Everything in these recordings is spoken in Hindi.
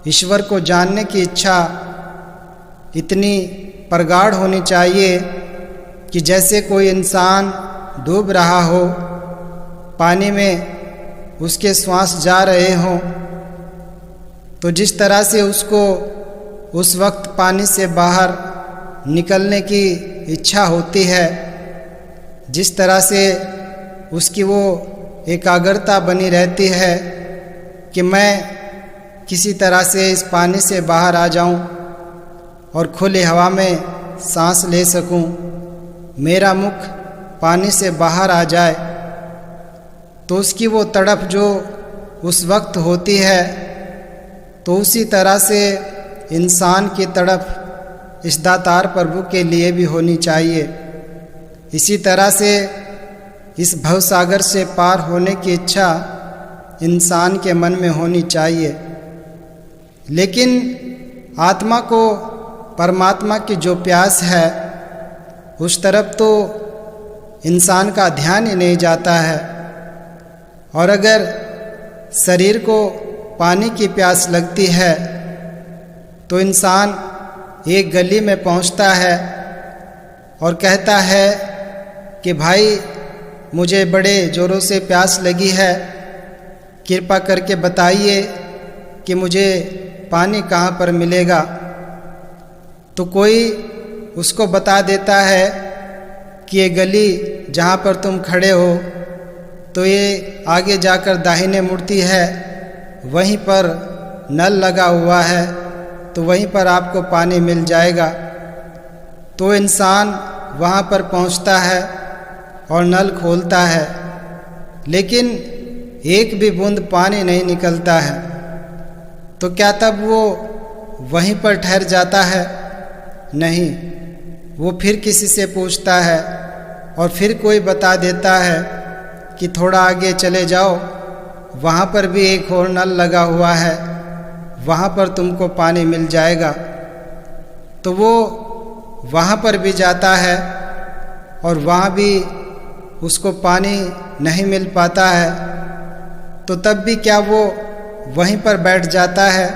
ईश्वर को जानने की इच्छा इतनी प्रगाढ़ होनी चाहिए कि जैसे कोई इंसान डूब रहा हो, पानी में उसके श्वास जा रहे हों, तो जिस तरह से उसको उस वक्त पानी से बाहर निकलने की इच्छा होती है, जिस तरह से उसकी वो एकाग्रता बनी रहती है कि मैं किसी तरह से इस पानी से बाहर आ जाऊं और खुली हवा में सांस ले सकूं, मेरा मुख पानी से बाहर आ जाए, तो उसकी वो तड़प जो उस वक्त होती है, तो उसी तरह से इंसान की तड़प इस दातार प्रभु के लिए भी होनी चाहिए। इसी तरह से इस भवसागर से पार होने की इच्छा इंसान के मन में होनी चाहिए। लेकिन आत्मा को परमात्मा की जो प्यास है, उस तरफ तो इंसान का ध्यान ही नहीं जाता है। और अगर शरीर को पानी की प्यास लगती है तो इंसान एक गली में पहुंचता है और कहता है कि भाई मुझे बड़े ज़ोरों से प्यास लगी है, कृपा करके बताइए कि मुझे पानी कहाँ पर मिलेगा। तो कोई उसको बता देता है कि ये गली जहाँ पर तुम खड़े हो, तो ये आगे जाकर दाहिने मुड़ती है, वहीं पर नल लगा हुआ है, तो वहीं पर आपको पानी मिल जाएगा। तो इंसान वहाँ पर पहुँचता है और नल खोलता है, लेकिन एक भी बूंद पानी नहीं निकलता है। तो क्या तब वो वहीं पर ठहर जाता है? नहीं, वो फिर किसी से पूछता है और फिर कोई बता देता है कि थोड़ा आगे चले जाओ, वहाँ पर भी एक और नल लगा हुआ है, वहाँ पर तुमको पानी मिल जाएगा। तो वो वहाँ पर भी जाता है और वहाँ भी उसको पानी नहीं मिल पाता है। तो तब भी क्या वो वहीं पर बैठ जाता है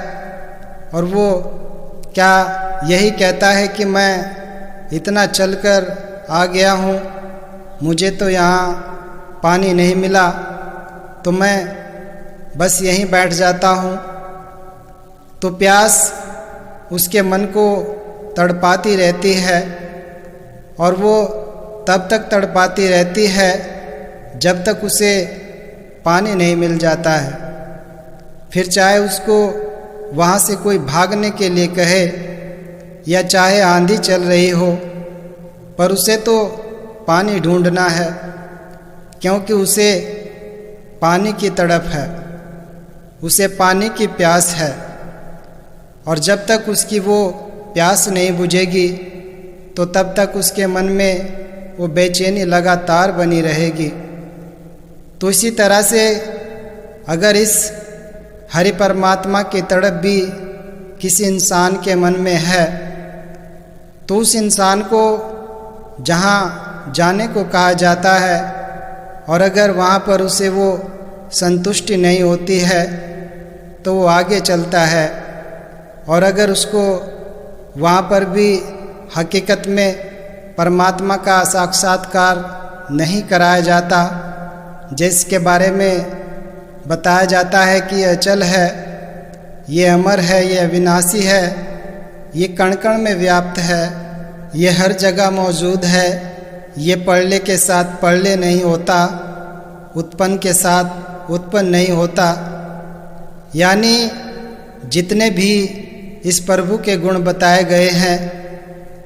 और वो क्या यही कहता है कि मैं इतना चलकर आ गया हूँ, मुझे तो यहाँ पानी नहीं मिला, तो मैं बस यहीं बैठ जाता हूँ। तो प्यास उसके मन को तड़पाती रहती है और वो तब तक तड़पाती रहती है जब तक उसे पानी नहीं मिल जाता है। फिर चाहे उसको वहाँ से कोई भागने के लिए कहे या चाहे आंधी चल रही हो, पर उसे तो पानी ढूंढना है, क्योंकि उसे पानी की तड़प है, उसे पानी की प्यास है। और जब तक उसकी वो प्यास नहीं बुझेगी तो तब तक उसके मन में वो बेचैनी लगातार बनी रहेगी। तो इसी तरह से अगर इस हरि परमात्मा की तड़प भी किसी इंसान के मन में है, तो उस इंसान को जहाँ जाने को कहा जाता है और अगर वहाँ पर उसे वो संतुष्टि नहीं होती है तो वो आगे चलता है। और अगर उसको वहाँ पर भी हकीकत में परमात्मा का साक्षात्कार नहीं कराया जाता, जिसके बारे में बताया जाता है कि यह अचल है, ये अमर है, ये अविनाशी है, ये कण कण में व्याप्त है, ये हर जगह मौजूद है, ये पढ़ले के साथ पढ़ले नहीं होता, उत्पन्न के साथ उत्पन्न नहीं होता। यानी जितने भी इस प्रभु के गुण बताए गए हैं,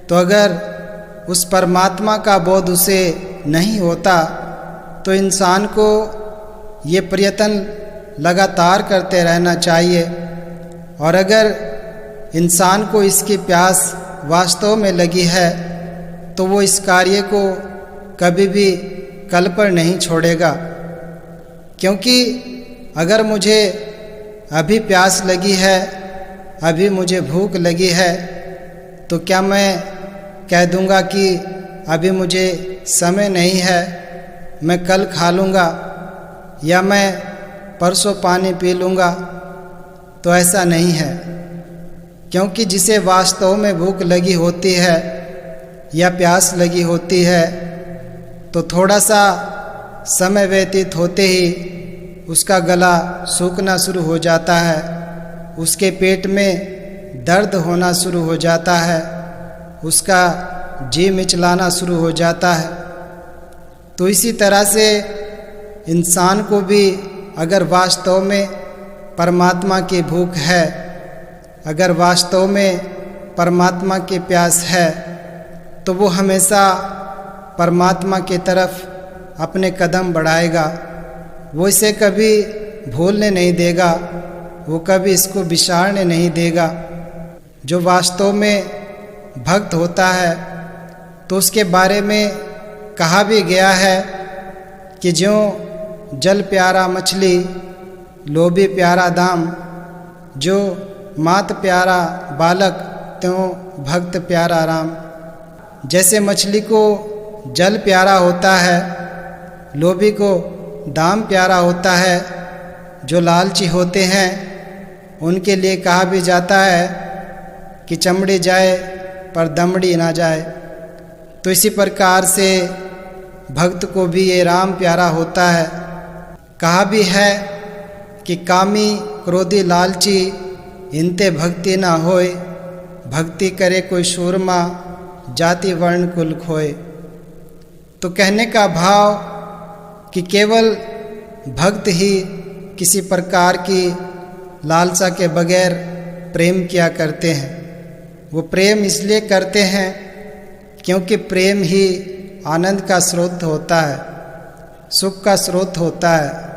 तो अगर उस परमात्मा का बोध उसे नहीं होता तो इंसान को ये प्रयत्न लगातार करते रहना चाहिए। और अगर इंसान को इसकी प्यास वास्तव में लगी है तो वो इस कार्य को कभी भी कल पर नहीं छोड़ेगा। क्योंकि अगर मुझे अभी प्यास लगी है, अभी मुझे भूख लगी है, तो क्या मैं कह दूंगा कि अभी मुझे समय नहीं है, मैं कल खा लूँगा या मैं परसों पानी पी लूँगा? तो ऐसा नहीं है। क्योंकि जिसे वास्तव में भूख लगी होती है या प्यास लगी होती है तो थोड़ा सा समय व्यतीत होते ही उसका गला सूखना शुरू हो जाता है, उसके पेट में दर्द होना शुरू हो जाता है, उसका जी मिचलाना शुरू हो जाता है। तो इसी तरह से इंसान को भी अगर वास्तव में परमात्मा की भूख है, अगर वास्तव में परमात्मा की प्यास है, तो वो हमेशा परमात्मा की तरफ अपने कदम बढ़ाएगा। वो इसे कभी भूलने नहीं देगा, वो कभी इसको बिसारने नहीं देगा। जो वास्तव में भक्त होता है तो उसके बारे में कहा भी गया है कि ज्यों जल प्यारा मछली, लोभी प्यारा दाम, जो मात प्यारा बालक, त्यों भक्त प्यारा राम। जैसे मछली को जल प्यारा होता है, लोभी को दाम प्यारा होता है, जो लालची होते हैं उनके लिए कहा भी जाता है कि चमड़ी जाए पर दमड़ी ना जाए। तो इसी प्रकार से भक्त को भी ये राम प्यारा होता है। कहा भी है कि कामी क्रोधी लालची इनते भक्ति ना होए, भक्ति करे कोई शूरमा, जाति वर्ण कुल खोए। तो कहने का भाव कि केवल भक्त ही किसी प्रकार की लालसा के बगैर प्रेम किया करते हैं। वो प्रेम इसलिए करते हैं क्योंकि प्रेम ही आनंद का स्रोत होता है, सुख का स्रोत होता है।